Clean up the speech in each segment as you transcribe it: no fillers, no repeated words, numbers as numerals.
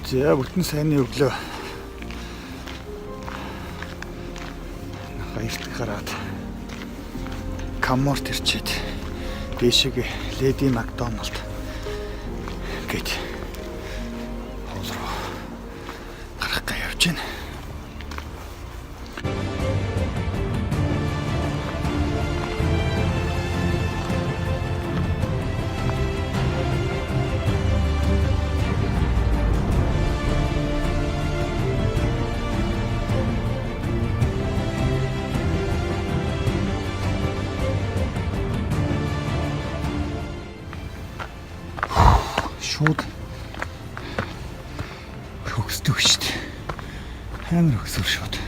За бүтэн сайнны өглөө. Баярт гараад Камморт ирчээд дээшээ Леди Макдоналд гээд хоол руу гарах гэж явж байна. Шууд хөгсдөг шүү дээ. Амар хөгсөв шууд.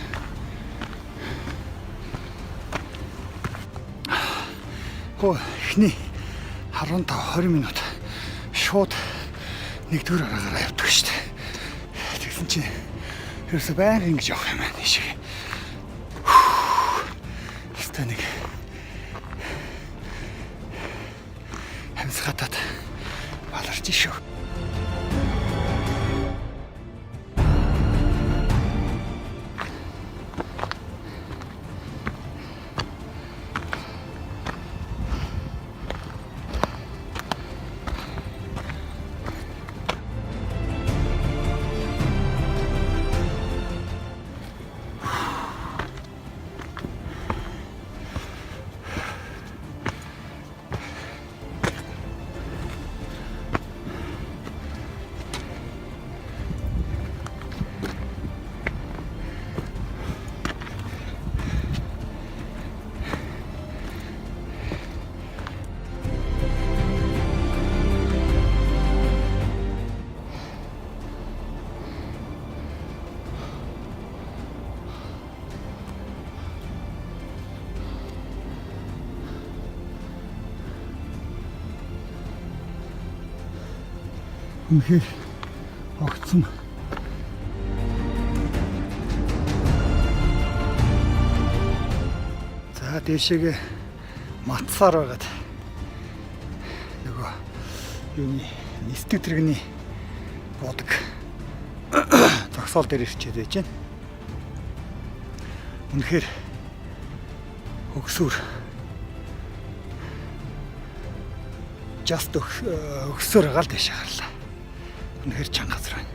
Эхний 15-20 минут шууд нэгдүгээр араагаар явдаг шүү дээ. Тэгсэн чинь ерөөсөө байнга ингэж явах юм байна тийшээ. Хэвээ нэг хамсгатаад баларч шүү. Үнэхээр огцсон. За дээшээгээ матсаар байгаад нөгөө юуны нисдэг тэрэгний бодог зогсоол дээр ирчээд байж байна. Үнэхээр өгсөөр just өгсөөр гал дэше гарлаа. Үнэхээр чанга газар байна.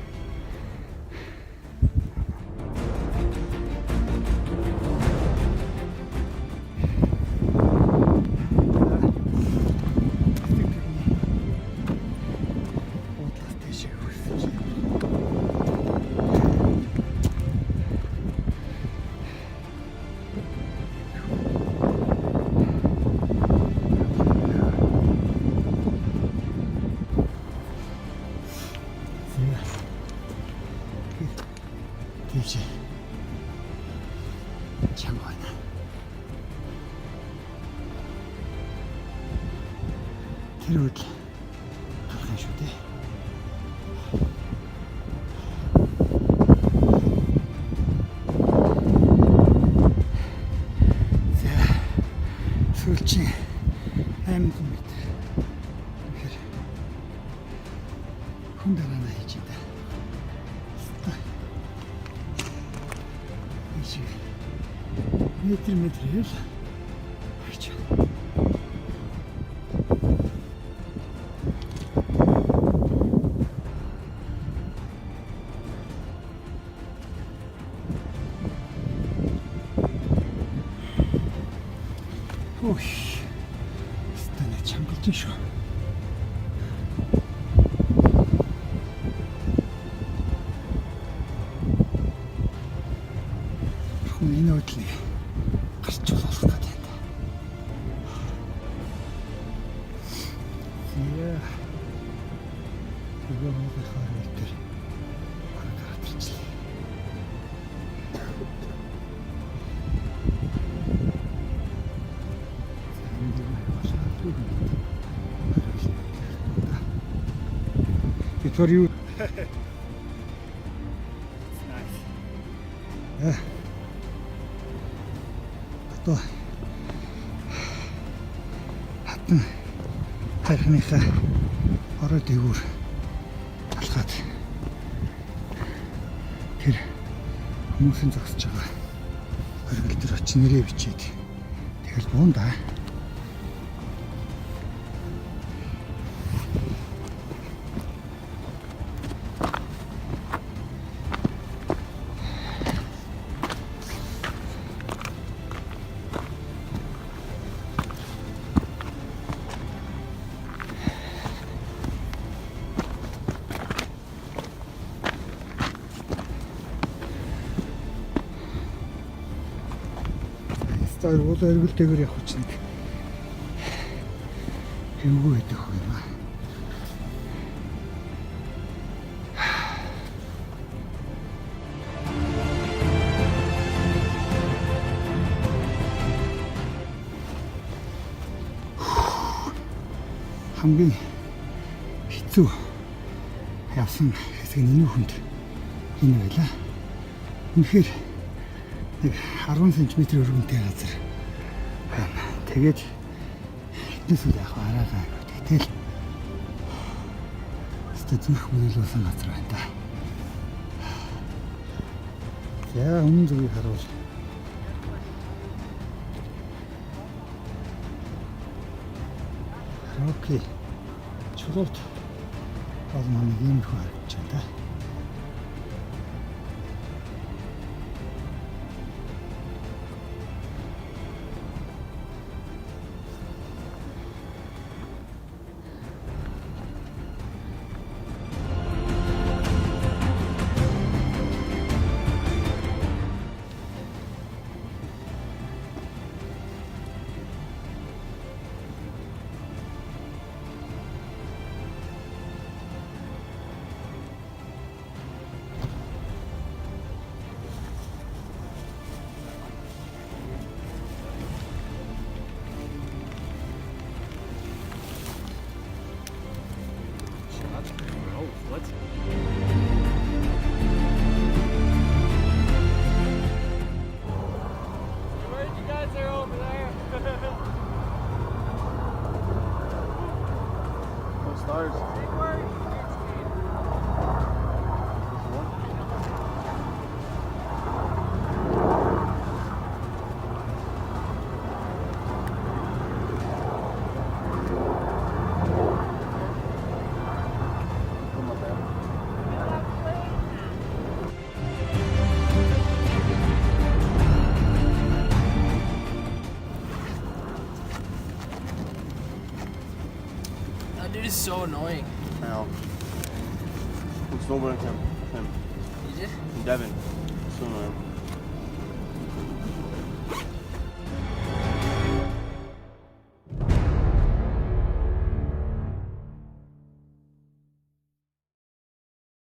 Тийш чанга байна. Тэр үед талхан шүү дээ. За сүүлчийн 8 м. Тэгэхээр хүн дараа хийж байна. Метр хэл хайч. Ой. Стане чангалж шүү. Энэ үтлээ гарч болох гэдэг юм. Яа. Тэгээ монгол хараа дээр гараад ирчихлээ. For you. Nice. Одоо хатан тархиныхаа орой дээгүүр алхаад Тэгэхээр хүмүүсийн зогсож байгаа хоригдол төр очи нэрээ бичээд тэгэл буун да. За уул өргөлтэйгээр явах чинь хэвгүй байдаг юм аа. Хамгийн хэцүү явсан хэсэг нь энэ хүнд энэ байлаа. Үнэхээр нэг 10 см өргөнтэй газар байна. Тэгээд эднээс үл яг араагаа тэгэл өстө зүрх бүлүүлсэн газар байна да. За өмнө зүгийг харуул. Окей. Чулуут бол манай ийм их харагдаж байна да. Dude is so annoying. I know. I'm snowboarding him. You did? In Devon. So annoying.